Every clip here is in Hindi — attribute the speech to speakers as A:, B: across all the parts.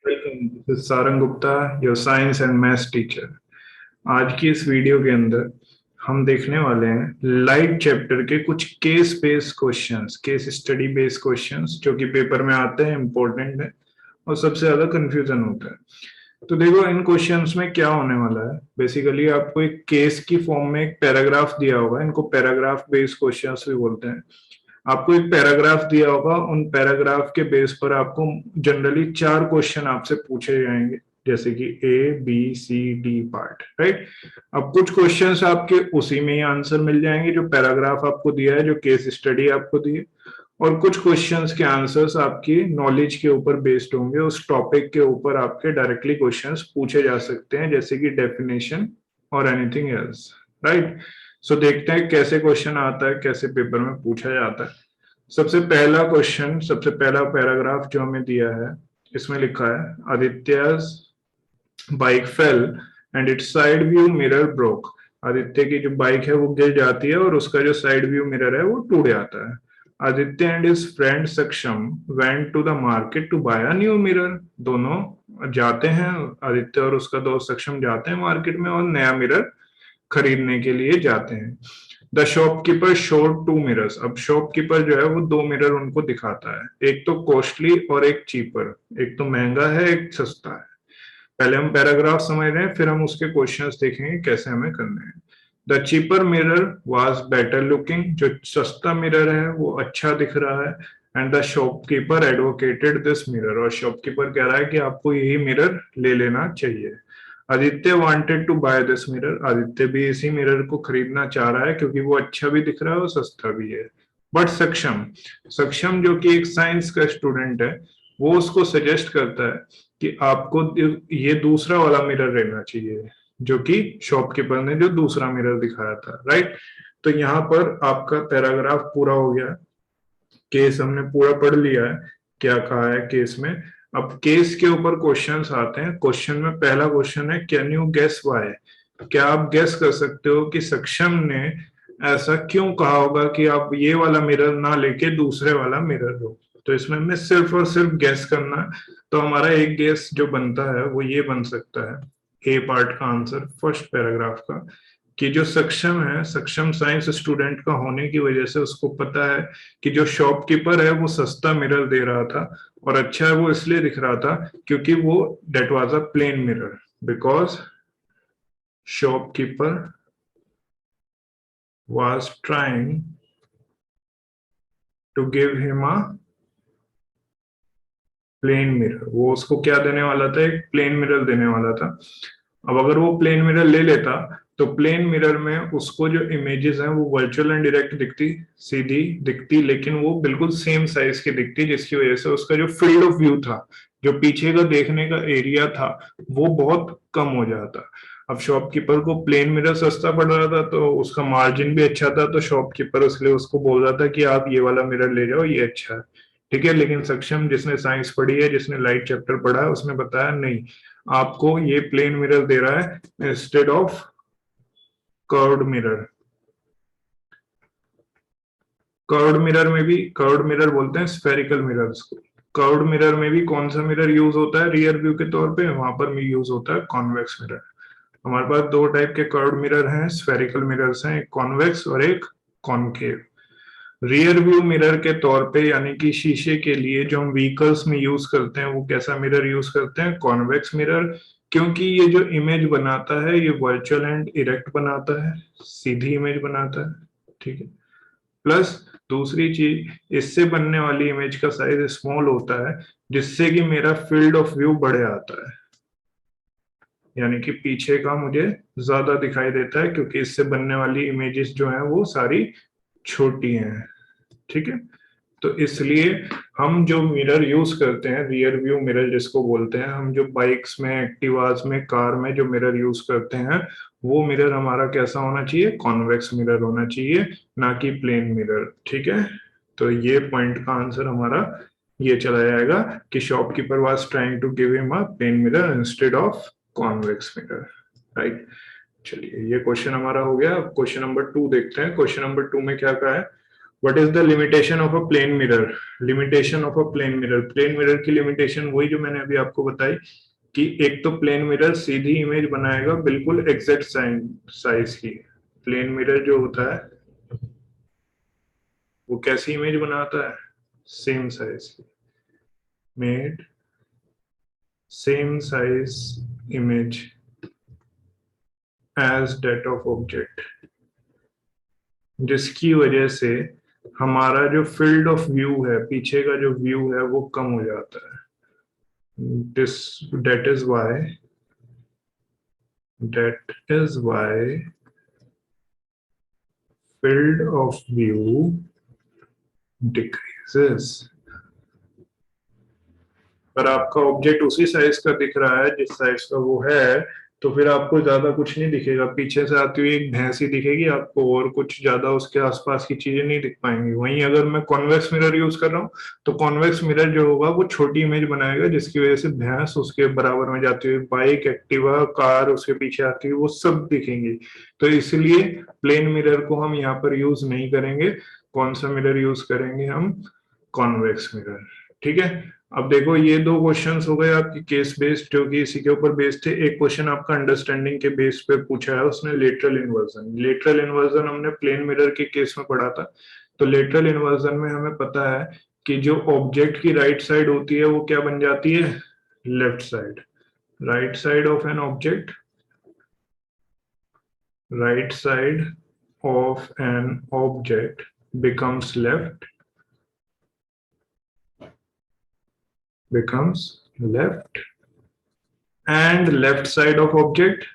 A: Welcome, this is Sarang Gupta, your science and maths teacher. आज की इस वीडियो के अंदर हम देखने वाले हैं लाइट चैप्टर के कुछ case based questions, case study based questions जो कि पेपर में आते हैं, इंपॉर्टेंट है और सबसे ज्यादा कंफ्यूजन होता है। तो देखो, इन क्वेश्चंस में क्या होने वाला है। बेसिकली आपको एक केस की फॉर्म में एक पैराग्राफ दिया होगा, इनको पैराग्राफ बेस्ड क्वेश्चंस भी बोलते हैं। आपको एक पैराग्राफ दिया होगा, उन पैराग्राफ के बेस पर आपको जनरली चार क्वेश्चन आपसे पूछे जाएंगे, जैसे कि A B C D part, right. अब कुछ क्वेश्चंस आपके उसी में ही आंसर मिल जाएंगे जो पैराग्राफ आपको दिया है, जो केस स्टडी आपको दी है। और कुछ क्वेश्चंस के आंसर्स आपकी नॉलेज के ऊपर बेस्ड होंगे, उस टॉपिक के ऊपर आपके डायरेक्टली क्वेश्चंस पूछे जा सकते हैं, जैसे कि डेफिनेशन और एनीथिंग एल्स, राइट। सो देखते हैं कैसे क्वेश्चन आता है, कैसे पेपर में पूछा जाता है। सबसे पहला क्वेश्चन, सबसे पहला पैराग्राफ जो हमें दिया है, इसमें लिखा है आदित्य's bike fell and its side view mirror broke. Aditya की जो बाइक है वो गिर जाती है और उसका जो साइड व्यू मिरर है वो टूट जाता है। Aditya and his friend Saksham went to the market to buy a new mirror. दोनों जाते हैं, आदित्य और उसका दोस्त सक्षम जाते हैं मार्केट में और नया मिरर खरीदने के लिए जाते हैं। The shopkeeper showed two mirrors. अब शॉपकीपर जो है वो दो मिरर उनको दिखाता है, एक तो कॉस्टली और एक चीपर। एक तो महंगा है, एक सस्ता है। पहले हम पैराग्राफ समझ रहे हैं, फिर हम उसके क्वेश्चंस देखेंगे कैसे हमें करने हैं। The cheaper mirror was better looking. जो सस्ता मिरर है वो अच्छा दिख रहा है। And the shopkeeper advocated this mirror. और शॉपकीपर कह रहा है कि आपको यही मिरर ले लेना चाहिए। Aditya wanted to buy this mirror. Aditya भी इसी मिरर को खरीदना चाह रहा है क्योंकि वो अच्छा भी दिख रहा है और सस्ता भी है। बट सक्षम, सक्षम जो कि एक साइंस का स्टूडेंट है, वो उसको सजेस्ट करता है कि आपको ये दूसरा वाला मिरर लेना चाहिए, जो कि शॉपकीपर ने जो दूसरा मिरर दिखाया था, राइट। तो यहाँ पर आपका पैराग्राफ पूरा हो गया। केस हमने पूरा पढ़ लिया है, क्या कहा है केस में। अब केस के ऊपर क्वेश्चंस आते हैं। क्वेश्चन में पहला क्वेश्चन है, कैन यू गेस व्हाई। क्या आप गेस कर सकते हो कि सक्षम ने ऐसा क्यों कहा होगा कि आप ये वाला मिरर ना लेके दूसरे वाला मिरर लो। तो इसमें हमें सिर्फ और सिर्फ गेस करना है। तो हमारा एक गेस जो बनता है वो ये बन सकता है, ए पार्ट का आंसर फर्स्ट पैराग्राफ का, कि जो सक्षम है, सक्षम साइंस स्टूडेंट का होने की वजह से उसको पता है कि जो शॉपकीपर है वो सस्ता मिरर दे रहा था और अच्छा है वो इसलिए दिख रहा था क्योंकि वो that was a plain mirror, because shopkeeper was trying to give him a plain mirror. वो उसको क्या देने वाला था, एक प्लेन मिरर देने वाला था। अब अगर वो प्लेन मिरर ले लेता तो प्लेन मिरर में उसको जो इमेजेस हैं वो वर्चुअल एंड डायरेक्ट दिखती, सीधी दिखती, लेकिन वो बिल्कुल सेम साइज की दिखती, जिसकी वजह से उसका जो फील्ड ऑफ व्यू था, जो पीछे का देखने का एरिया था, वो बहुत कम हो जाता। अब शॉपकीपर को प्लेन मिरर सस्ता पड़ रहा था तो उसका मार्जिन भी अच्छा था, तो शॉपकीपर इसलिए उसको बोल रहा था कि आप ये वाला मिरर ले जाओ, ये अच्छा है, ठीक है। लेकिन सक्षम, जिसने साइंस पढ़ी है, जिसने लाइट चैप्टर पढ़ा है, उसने बताया नहीं, आपको ये प्लेन मिरर दे रहा है instead of curved mirror. Curved mirror में भी, कर्व्ड मिरर बोलते हैं स्फेरिकल मिरर्स को। कर्व्ड मिरर में भी कौन सा मिरर यूज होता है रियर व्यू के तौर पे, वहां पर भी यूज होता है कॉन्वेक्स मिरर। हमारे पास दो टाइप के कर्व्ड मिरर हैं, स्फेरिकल मिरर्स हैं, एक कॉन्वेक्स और एक कॉनकेव। रियर व्यू मिरर के तौर पे, यानी कि शीशे के लिए जो हम व्हीकल्स में यूज करते हैं, वो कैसा मिरर यूज करते हैं, कॉन्वेक्स मिरर। क्योंकि ये जो इमेज बनाता है ये वर्चुअल एंड इरेक्ट बनाता है, सीधी इमेज बनाता है, ठीक है। प्लस दूसरी चीज, इससे बनने वाली इमेज का साइज स्मॉल होता है, जिससे कि मेरा फील्ड ऑफ व्यू बढ़ आता है, यानी कि पीछे का मुझे ज्यादा दिखाई देता है, क्योंकि इससे बनने वाली इमेजेस जो है वो सारी छोटी हैं, ठीक है। तो इसलिए हम जो मिरर यूज करते हैं, रियर व्यू मिरर जिसको बोलते हैं, हम जो बाइक्स में, एक्टिवास में, कार में जो मिरर यूज करते हैं, वो मिरर हमारा कैसा होना चाहिए, कॉन्वेक्स मिरर होना चाहिए, ना कि प्लेन मिरर, ठीक है। तो ये पॉइंट का आंसर हमारा ये चला जाएगा कि shopkeeper was trying to give him a plain mirror instead of convex mirror, right. चलिए, ये क्वेश्चन हमारा हो गया। अब क्वेश्चन नंबर 2 देखते हैं। क्वेश्चन नंबर 2 में क्या कहा है, what is the limitation of a plain mirror? Limitation of a plain mirror, plain mirror की लिमिटेशन वही जो मैंने अभी आपको बताई कि एक तो प्लेन मिरर सीधी इमेज बनाएगा बिल्कुल एग्जैक्ट साइज की। प्लेन मिरर जो होता है वो कैसी इमेज बनाता है? सेम साइज की, made same size image as that of object, जिसकी वजह से हमारा जो फील्ड ऑफ व्यू है, पीछे का जो व्यू है वो कम हो जाता है। This that is why field of view decreases। पर आपका ऑब्जेक्ट उसी साइज का दिख रहा है जिस साइज का वो है, तो फिर आपको ज्यादा कुछ नहीं दिखेगा। पीछे से आती हुई एक भैंस ही दिखेगी आपको, और कुछ ज्यादा उसके आसपास की चीजें नहीं दिख पाएंगी। वहीं अगर मैं कॉन्वेक्स मिरर यूज कर रहा हूँ तो कॉन्वेक्स मिरर जो होगा वो छोटी इमेज बनाएगा, जिसकी वजह से भैंस उसके बराबर में जाती हुई, बाइक, एक्टिवा, कार उसके पीछे आती हुई, वो सब दिखेंगी। तो इसलिए प्लेन मिरर को हम यहाँ पर यूज नहीं करेंगे। कौन सा मिरर यूज करेंगे हम? Convex mirror. ठीक है। अब देखो ये दो क्वेश्चंस हो गए आपकी केस बेस्ड, जो कि इसी के ऊपर बेस्ड थे। एक क्वेश्चन आपका अंडरस्टैंडिंग के बेस पे पूछा है, उसने लेटरल इन्वर्जन। लेटरल इन्वर्जन हमने प्लेन मिरर के केस में पढ़ा था। तो लेटरल इन्वर्जन में हमें पता है कि जो ऑब्जेक्ट की राइट साइड होती है वो क्या बन जाती है? Left side. Right side of an object, right side of an object becomes left, and left side of object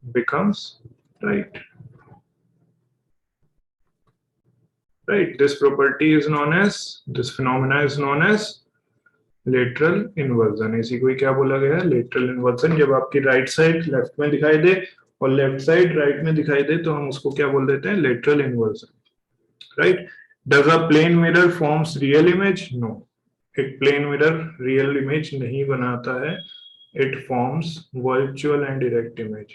A: becomes right. Right, this phenomena is known as lateral inversion। इसी को क्या बोला गया है? lateral inversion। जब आपकी राइट साइड लेफ्ट में दिखाई दे और लेफ्ट साइड राइट में दिखाई दे तो हम उसको क्या बोल देते हैं? lateral inversion। Right. Does a plain mirror forms real image? No, एक प्लेन मिरर रियल इमेज नहीं बनाता है। It forms virtual and direct image.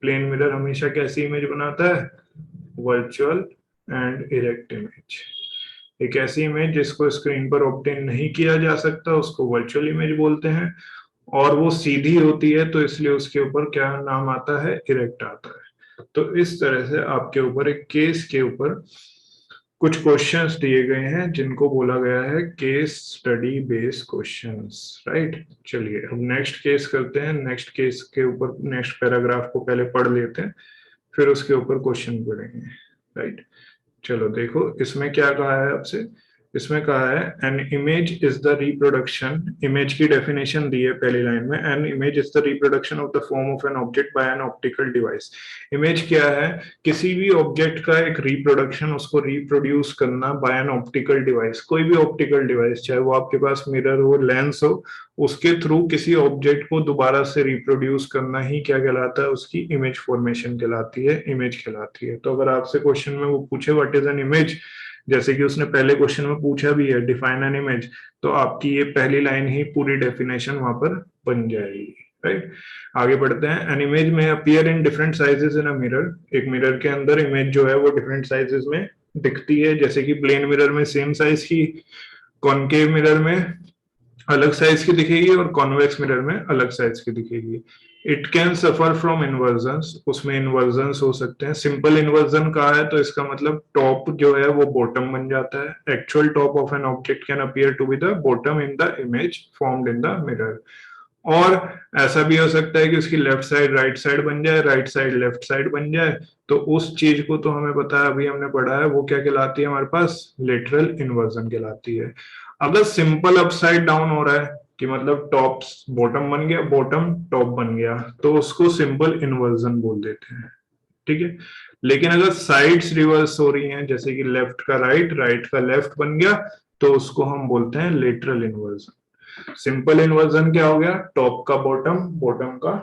A: Plain mirror हमेशा कैसी इमेज बनाता है? Virtual and direct image. एक ऐसी इमेज जिसको स्क्रीन पर ऑब्टेन नहीं किया जा सकता उसको वर्चुअल इमेज बोलते हैं, और वो सीधी होती है तो इसलिए उसके ऊपर क्या नाम आता है? डायरेक्ट आता है। तो इस तरह से आपके ऊपर एक केस के ऊपर कुछ क्वेश्चंस दिए गए हैं जिनको बोला गया है case study based questions. Right, चलिए अब नेक्स्ट केस करते हैं। नेक्स्ट केस के ऊपर नेक्स्ट पैराग्राफ को पहले पढ़ लेते हैं, फिर उसके ऊपर क्वेश्चन पढ़ेंगे। राइट, चलो देखो इसमें क्या कहा है आपसे। इसमें कहा है an image is the reproduction. Image की डेफिनेशन दी है पहली लाइन में। An image is the reproduction of the form of an object by an optical device. Image क्या है? किसी भी ऑब्जेक्ट का एक रिप्रोडक्शन, उसको रिप्रोड्यूस करना बाय एन ऑप्टिकल डिवाइस। कोई भी ऑप्टिकल डिवाइस, चाहे वो आपके पास मिरर हो, लेंस हो, उसके थ्रू किसी ऑब्जेक्ट को दोबारा से रिप्रोड्यूस करना ही क्या कहलाता है? उसकी इमेज फॉर्मेशन कहलाती है, इमेज कहलाती है। तो अगर आपसे क्वेश्चन में वो पूछे व्हाट इज एन इमेज, जैसे कि उसने पहले क्वेश्चन में पूछा भी है डिफाइन एन इमेज, तो आपकी ये पहली लाइन ही पूरी डेफिनेशन वहां पर बन जाएगी। राइट, आगे बढ़ते हैं। एन इमेज में appear in different sizes in a mirror. एक मिरर के अंदर इमेज जो है वो डिफरेंट साइजेस में दिखती है, जैसे कि प्लेन मिरर में सेम साइज की, कॉनकेव मिरर में अलग साइज की दिखेगी और कॉन्वेक्स मिरर में अलग साइज की दिखेगी। It can suffer from इन्वर्जन्स। उसमें इन्वर्जन्स हो सकते हैं। सिंपल इन्वर्जन कहा है तो इसका मतलब टॉप जो है वो बॉटम बन जाता है। Actual top of an object can appear to be the bottom in the image formed in the mirror. और ऐसा भी हो सकता है कि उसकी लेफ्ट साइड राइट साइड बन जाए, राइट साइड लेफ्ट साइड बन जाए। तो उस चीज को तो हमें पता है, अभी हमने पढ़ा है, वो क्या कहलाती है हमारे पास? लेटरल इन्वर्जन कहलाती है। अगर सिंपल अपसाइड डाउन हो रहा है कि मतलब टॉप बॉटम बन गया, बॉटम टॉप बन गया, तो उसको सिंपल इन्वर्जन बोल देते हैं। ठीक है। लेकिन अगर साइड्स रिवर्स हो रही हैं, जैसे कि लेफ्ट का राइट, राइट का लेफ्ट बन गया, तो उसको हम बोलते हैं लेटरल इन्वर्जन। सिंपल इन्वर्जन क्या हो गया? टॉप का बॉटम, बॉटम का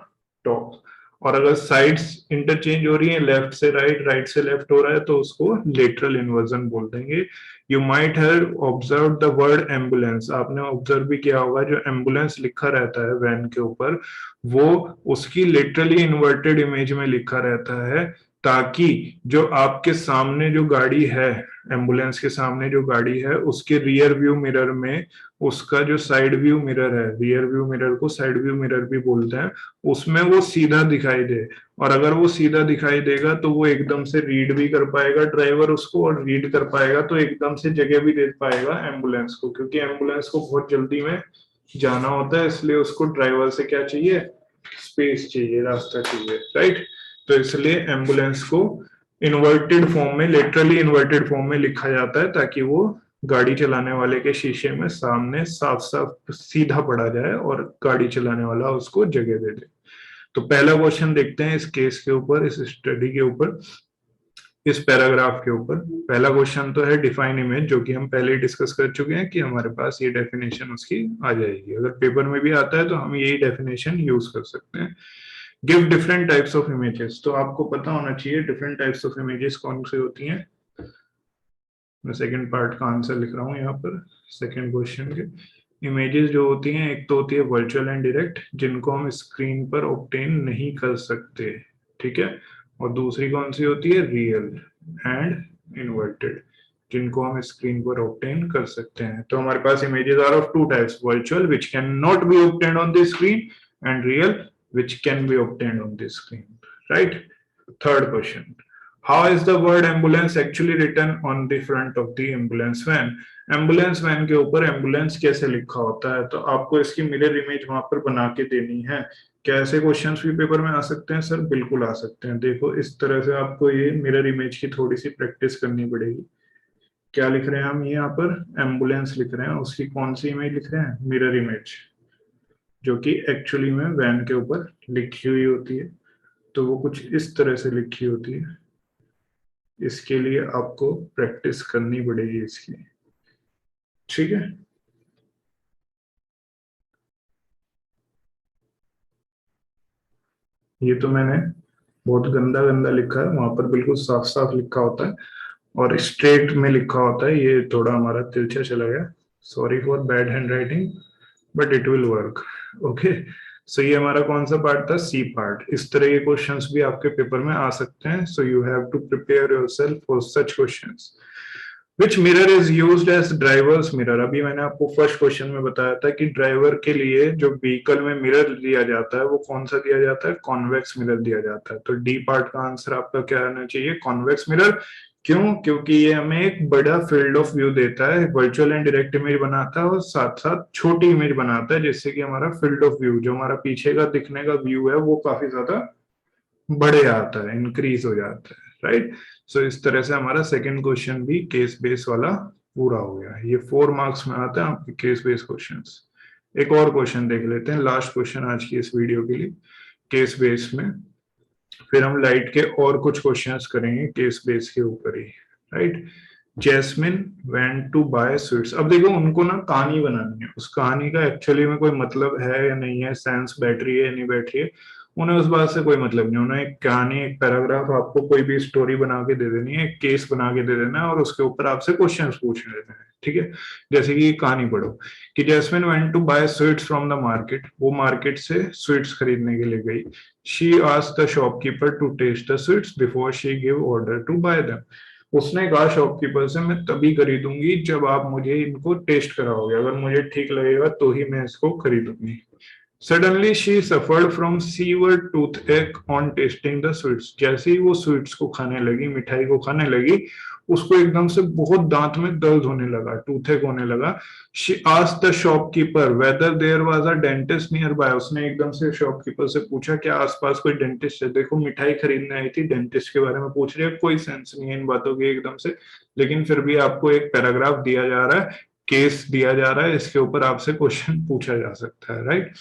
A: टॉप। और अगर साइड्स इंटरचेंज हो रही है, लेफ्ट से राइट, राइट से लेफ्ट हो रहा है, तो उसको लेटरल इन्वर्जन बोल देंगे। You might have observe the word ambulance. आपने ऑब्जर्व भी किया होगा, जो एम्बुलेंस लिखा रहता है वैन के ऊपर, वो उसकी लिटरली इन्वर्टेड इमेज में लिखा रहता है। ताकि जो आपके सामने जो गाड़ी है, एम्बुलेंस के सामने जो गाड़ी है, उसके रियर व्यू मिरर में उसका जो साइड व्यू मिरर है, रियर व्यू मिरर को साइड व्यू मिरर भी बोलते हैं, उसमें वो सीधा दिखाई दे। और अगर वो सीधा दिखाई देगा तो वो एकदम से रीड भी कर पाएगा ड्राइवर उसको, और रीड कर पाएगा तो एकदम से जगह भी दे पाएगा एम्बुलेंस को, क्योंकि एम्बुलेंस को बहुत जल्दी में जाना होता है, इसलिए उसको ड्राइवर से क्या चाहिए, स्पेस चाहिए, रास्ता चाहिए, राइट। तो इसलिए एम्बुलेंस को इन्वर्टेड फॉर्म में, लिटरली इन्वर्टेड फॉर्म में लिखा जाता है, ताकि वो गाड़ी चलाने वाले के शीशे में सामने साफ साफ सीधा पड़ा जाए और गाड़ी चलाने वाला उसको जगह दे दे। तो पहला क्वेश्चन देखते हैं इस केस के ऊपर, इस स्टडी के ऊपर, इस पैराग्राफ के ऊपर। पहला क्वेश्चन तो है डिफाइन इमेज, जो कि हम पहले ही डिस्कस कर चुके हैं कि हमारे पास ये डेफिनेशन उसकी आ जाएगी। अगर पेपर में भी आता है तो हम यही डेफिनेशन यूज कर सकते हैं। Give different types of images, तो आपको पता होना चाहिए डिफरेंट टाइप्स ऑफ इमेजेस कौन सी होती हैं। मैं सेकंड पार्ट का आंसर लिख रहा हूँ यहाँ पर, सेकंड क्वेश्चन के। इमेजेस जो होती हैं, एक तो होती है वर्चुअल एंड डायरेक्ट, जिनको हम स्क्रीन पर ऑब्टेन नहीं कर सकते, ठीक है। और दूसरी कौन सी होती है, रियल एंड इन्वर्टेड, जिनको हम स्क्रीन पर ऑब्टेन कर सकते हैं। तो हमारे पास images are of two types, virtual which can not be obtained on the screen, and real which can be obtained on the screen, right? Third question, how is the word ambulance actually written on the front of the ambulance van? Ambulance van के ऊपर एम्बुलेंस कैसे लिखा होता है, तो आपको इसकी मिरर इमेज वहां पर बना के देनी है। क्या ऐसे क्वेश्चंस भी पेपर में आ सकते हैं सर? बिल्कुल आ सकते हैं। देखो इस तरह से आपको ये मिरर इमेज की थोड़ी सी प्रैक्टिस करनी पड़ेगी। क्या लिख रहे हैं हम यहाँ पर, एम्बुलेंस लिख रहे हैं, उसकी कौन सी इमेज लिख रहे हैं, मिरर इमेज, जो कि एक्चुअली में वैन के ऊपर लिखी हुई होती है। तो वो कुछ इस तरह से लिखी होती है। इसके लिए आपको प्रैक्टिस करनी पड़ेगी इसकी, ठीक है। ये तो मैंने बहुत गंदा गंदा लिखा है, वहां पर बिल्कुल साफ साफ लिखा होता है और स्ट्रेट में लिखा होता है। ये थोड़ा हमारा तिरछा चला गया, sorry for bad handwriting, but it will work, okay. So ये हमारा कौन सा पार्ट था, सी पार्ट। इस तरह के क्वेश्चंस भी आपके पेपर में आ सकते हैं, so you have to prepare yourself for such questions. Which mirror is used as drivers mirror? अभी मैंने आपको फर्स्ट क्वेश्चन में बताया था कि ड्राइवर के लिए जो व्हीकल में मिरर दिया जाता है वो कौन सा दिया जाता है, कॉन्वेक्स मिरर दिया जाता है। तो डी पार्ट का आंसर आपका क्या आना चाहिए, कॉन्वेक्स मिरर। क्यों? क्योंकि ये हमें एक बड़ा फील्ड ऑफ व्यू देता है, वर्चुअल एंड डायरेक्ट इमेज बनाता है और साथ साथ छोटी इमेज बनाता है, जिससे कि हमारा फील्ड ऑफ व्यू, जो हमारा पीछे का दिखने का व्यू है, वो काफी ज्यादा बढ़ जाता है, इंक्रीज हो जाता है, राइट। सो इस तरह से हमारा सेकंड क्वेश्चन भी केस बेस वाला पूरा हो गया। ये 4 मार्क्स में आता है आपके केस बेस क्वेश्चंस। एक और क्वेश्चन देख लेते हैं, लास्ट क्वेश्चन आज की इस वीडियो के लिए, केस बेस में। फिर हम लाइट के और कुछ क्वेश्चंस करेंगे केस बेस के ऊपर ही, right. Jasmine went to buy sweets. अब देखो उनको ना कहानी बनानी है, उस कहानी का एक्चुअली में कोई मतलब है या नहीं है, सेंस बैठ रही है या नहीं बैठ रही है, उन्हें उस बात से कोई मतलब नहीं। उन्हें एक कहानी, एक पैराग्राफ, आपको कोई भी स्टोरी बना के दे देनी है, एक केस बना के दे देना है और उसके ऊपर आपसे क्वेश्चंस पूछ लेते हैं, ठीक है। जैसे कि कहानी पढ़ो कि Jasmine went to buy sweets from the market, वो मार्केट से स्वीट्स खरीदने के लिए गई। She asked the shopkeeper to taste the sweets before she give order to buy them. उसने कहा शॉपकीपर से, मैं तभी खरीदूंगी जब आप मुझे इनको टेस्ट कराओगे, अगर मुझे ठीक लगेगा तो ही मैं इसको खरीदूंगी। Suddenly she suffered from severe toothache on tasting the sweets. जैसे ही वो स्वीट्स को खाने लगी, मिठाई को खाने लगी, उसको एकदम से बहुत दांत में दर्द होने लगा, टूथेक होने लगा। She asked the shopkeeper whether there was a dentist nearby. उसने एकदम से शॉपकीपर से पूछा क्या आसपास कोई डेंटिस्ट है। देखो मिठाई खरीदने आई थी, डेंटिस्ट के बारे में पूछ रही है, कोई सेंस नहीं है इन बातों की एकदम से, लेकिन फिर भी आपको एक पैराग्राफ दिया जा रहा है, केस दिया जा रहा है, इसके ऊपर आपसे क्वेश्चन पूछा जा सकता है, right.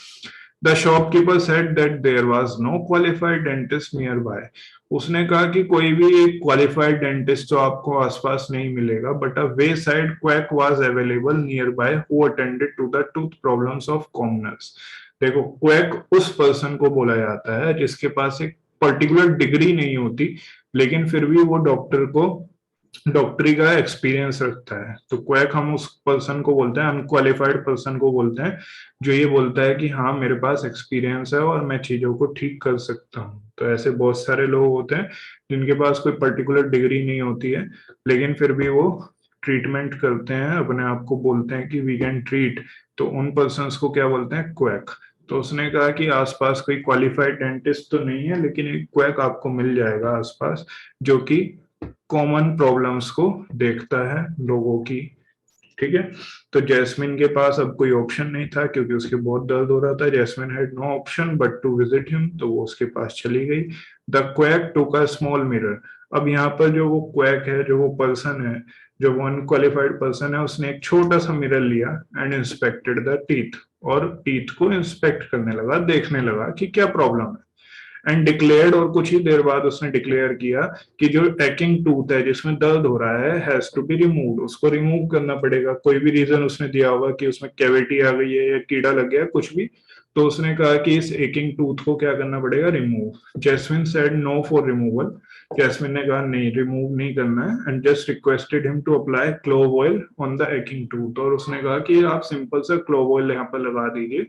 A: The shopkeeper said that there was no qualified dentist nearby. उसने कहा कि कोई भी एक क्वालिफाइड डेंटिस्ट तो आपको आसपास नहीं मिलेगा, but a wayside quack was available nearby who attended to the tooth problems of commoners. देखो क्वैक उस पर्सन को बोला जाता है जिसके पास एक पर्टिकुलर डिग्री नहीं होती, लेकिन फिर भी वो डॉक्टर को डॉक्टरी का एक्सपीरियंस रखता है। तो क्वैक हम उस पर्सन को बोलते हैं, अनक्वालिफाइड पर्सन को बोलते हैं जो ये बोलता है कि हाँ मेरे पास एक्सपीरियंस है और मैं चीजों को ठीक कर सकता हूँ। तो ऐसे बहुत सारे लोग होते हैं जिनके पास कोई पर्टिकुलर डिग्री नहीं होती है, लेकिन फिर भी वो ट्रीटमेंट करते हैं, अपने आप को बोलते हैं कि वी कैन ट्रीट। तो उन पर्सन को क्या बोलते हैं? क्वैक। तो उसने कहा कि आसपास कोई क्वालिफाइड डेंटिस्ट तो नहीं है, लेकिन एक क्वैक आपको मिल जाएगा आसपास, जो कि कॉमन प्रॉब्लम्स को देखता है लोगों की। ठीक है। तो जैस्मिन के पास अब कोई ऑप्शन नहीं था क्योंकि उसके बहुत दर्द हो रहा था। Jasmine had no option but to visit him, तो वो उसके पास चली गई। The quack took a small mirror. अब यहाँ पर जो वो क्वैक है, जो वो पर्सन है, जो वो अनक्वालिफाइड पर्सन है, उसने एक छोटा सा मिरर लिया एंड इंस्पेक्टेड द टीथ, और टीथ को इंस्पेक्ट करने लगा, देखने लगा कि क्या प्रॉब्लम है। एंड डिक्लेयर्ड, और कुछ ही देर बाद उसने डिक्लेयर किया कि जो टैकिंग टूथ है, जिसमें दर्द हो रहा है, हैज टू बी रिमूव्ड, उसको रिमूव करना पड़ेगा। कोई भी रीजन उसने दिया होगा कि उसमें कैविटी आ गई है या कीड़ा लग गया है, कुछ भी। तो उसने कहा कि इस एकिंग टूथ को क्या करना पड़ेगा? Remove. Jasmine said no for removal. Jasmine ने कहा नहीं, रिमूव नहीं करना है। And just requested him to apply clove oil on the aching tooth, और उसने कहा कि आप सिंपल सा क्लोव ऑयल यहाँ पर लगा दीजिए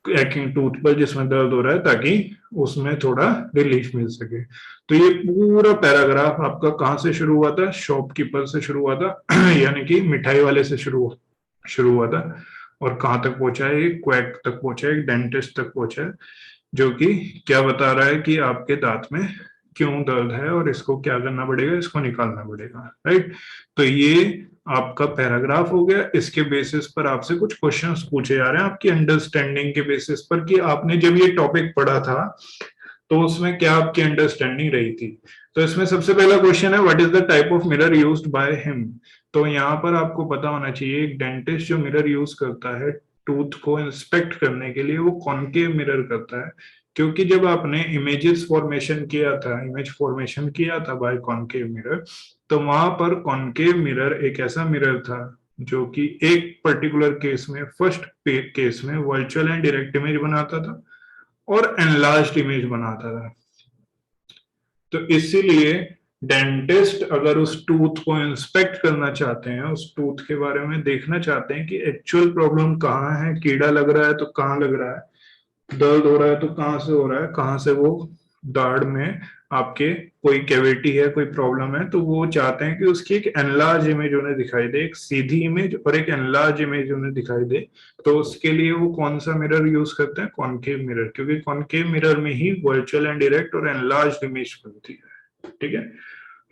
A: एक्टिंग टूथ पर जिसमें दर्द हो रहा है, ताकि उसमें थोड़ा रिलीफ मिल सके। तो ये पूरा पैराग्राफ आपका कहाँ से शुरू हुआ था? शॉपकीपर से शुरू हुआ था यानी कि मिठाई वाले से शुरू हुआ था। और कहाँ तक पहुंचा है? एक क्वैक तक पहुंचा है, एक डेंटिस्ट तक पहुंचा है, जो कि क्या बता रहा है कि आपके दांत में क्यों दर्द है और इसको क्या करना पड़ेगा, इसको निकालना पड़ेगा। राइट। तो ये आपका पैराग्राफ हो गया। इसके बेसिस पर आपसे कुछ क्वेश्चंस पूछे जा रहे हैं आपकी अंडरस्टैंडिंग के बेसिस पर, कि आपने जब ये टॉपिक पढ़ा था तो उसमें क्या आपकी अंडरस्टैंडिंग रही थी। तो इसमें सबसे पहला क्वेश्चन है, what is the type of mirror used by him. तो यहाँ पर आपको पता होना चाहिए, एक डेंटिस्ट जो मिरर यूज करता है टूथ को इंस्पेक्ट करने के लिए, वो कॉनकेव मिरर करता है। क्योंकि जब आपने इमेज फॉर्मेशन किया था बाय कॉनकेव मिरर, तो वहां पर कॉनकेव मिरर एक ऐसा मिरर था जो कि एक पर्टिकुलर केस में, फर्स्ट केस में वर्चुअल एंड डायरेक्ट इमेज बनाता था और एनलार्ज्ड इमेज बनाता था। तो इसीलिए डेंटिस्ट अगर उस टूथ को इंस्पेक्ट करना चाहते हैं, उस टूथ के बारे में देखना चाहते हैं कि एक्चुअल प्रॉब्लम कहाँ है, कीड़ा लग रहा है तो कहाँ लग रहा है, दर्द हो रहा है तो कहाँ से हो रहा है, कहाँ से वो दाढ़ में आपके कोई कैविटी है, कोई प्रॉब्लम है, तो वो चाहते हैं कि उसकी एक एनलार्ज इमेज उन्हें दिखाई दे, एक सीधी इमेज और एक एनलार्ज इमेज उन्हें दिखाई दे। तो उसके लिए वो कौन सा मिरर यूज करते हैं? कॉनकेव मिरर, क्योंकि कॉनकेव मिरर में ही वर्चुअल एंड डायरेक्ट और एनलार्ज इमेज बनती है। ठीक है।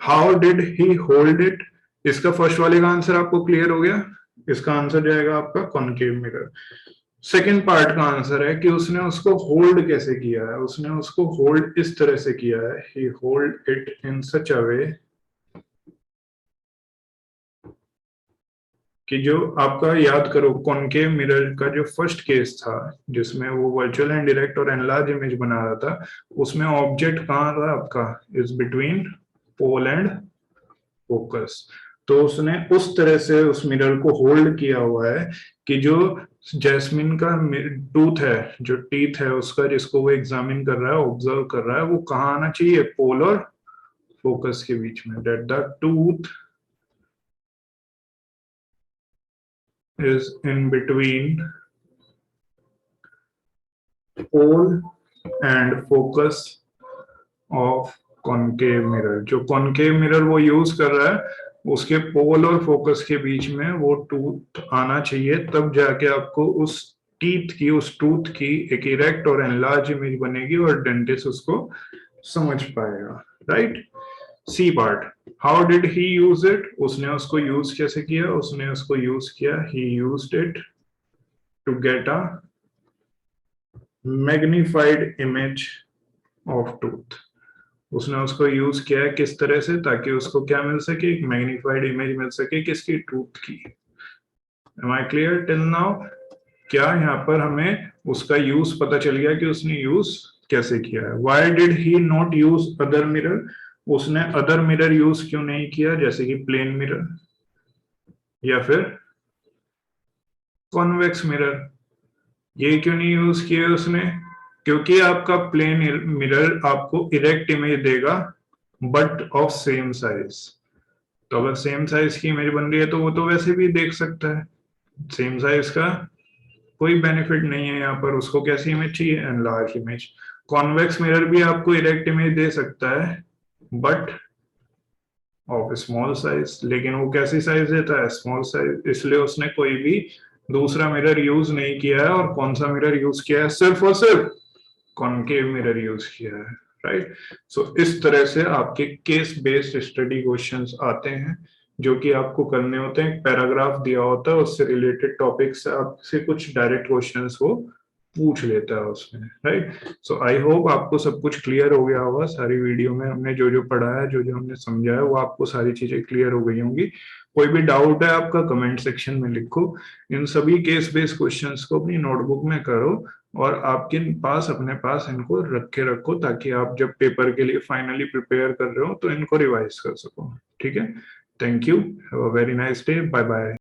A: How did he hold it? इसका फर्स्ट वाले का आंसर आपको क्लियर हो गया। इसका आंसर जाएगा आपका कॉनकेव मिरर। सेकेंड पार्ट का आंसर है कि उसने उसको होल्ड कैसे किया है। उसने उसको होल्ड इस तरह से किया है, ही होल्ड इट इन सच अ वे कि जो आपका, याद करो, कॉनकेव मिरर का जो फर्स्ट केस था जिसमें वो वर्चुअल एंड डायरेक्ट और एनलार्ज इमेज बना रहा था, उसमें ऑब्जेक्ट कहाँ था आपका? Is between pole and focus. तो उसने उस तरह से उस मिरर को होल्ड किया हुआ है कि जो जैस्मिन का टूथ है, जो टीथ है उसका, जिसको वो एग्जामिन कर रहा है, ऑब्जर्व कर रहा है, वो कहाँ आना चाहिए? पोल और फोकस के बीच में। That the tooth is in between pole and focus of concave mirror. जो कॉनकेव मिरर वो यूज कर रहा है, उसके पोल और फोकस के बीच में वो टूथ आना चाहिए, तब जाके आपको उस टीथ की, उस टूथ की एक इरेक्ट और एनलार्ज इमेज बनेगी और डेंटिस्ट उसको समझ पाएगा। Right. C part, how did he use it? उसने उसको यूज कैसे किया? उसने उसको यूज किया, he used it to get a magnified image of tooth. उसने उसको यूज किया है किस तरह से? ताकि उसको क्या मिल सके? एक मैग्निफाइड इमेज मिल सके, किसकी? टूथ की। Am I clear till now? क्या यहाँ पर हमें उसका यूज पता चल गया कि उसने यूज कैसे किया है? Why did he not use other mirror? उसने अदर मिरर यूज क्यों नहीं किया, जैसे कि प्लेन मिरर या फिर कॉन्वेक्स मिरर? ये क्यों नहीं यूज किया उसने? क्योंकि आपका प्लेन मिरर आपको इरेक्ट इमेज देगा बट ऑफ सेम साइज। तो अगर सेम साइज की इमेज बन रही है तो वो तो वैसे भी देख सकता है। सेम साइज का कोई बेनिफिट नहीं है यहाँ पर, उसको कैसी इमेज चाहिए, एनलार्ज इमेज। कॉन्वेक्स मिरर भी आपको इरेक्ट इमेज दे सकता है बट ऑफ स्मॉल साइज, लेकिन वो कैसी साइज देता है, स्मॉल साइज, इसलिए उसने कोई भी दूसरा मिरर यूज नहीं किया है। और कौन सा मिरर यूज किया है, सिर्फ और सिर्फ कॉनकेव मिरर यूज किया है, राइट। सो इस तरह से आपके केस बेस्ड स्टडी क्वेश्चंस आते हैं जो कि आपको करने होते हैं। एक पैराग्राफ दिया होता है, उससे रिलेटेड टॉपिक से आपसे कुछ डायरेक्ट क्वेश्चंस वो पूछ लेता है उसमें, राइट। सो आई होप आपको सब कुछ क्लियर हो गया होगा। सारी वीडियो में हमने जो जो पढ़ा है, जो जो हमने समझा है, वो आपको सारी चीजें क्लियर हो गई होंगी। कोई भी डाउट है आपका, कमेंट सेक्शन में लिखो। इन सभी केस बेस्ड क्वेश्चंस को अपनी नोटबुक में करो और आपके पास, अपने पास इनको रख के रखो, ताकि आप जब पेपर के लिए फाइनली प्रिपेयर कर रहे हो तो इनको रिवाइज कर सको। ठीक है, thank you, have a very nice day, bye bye.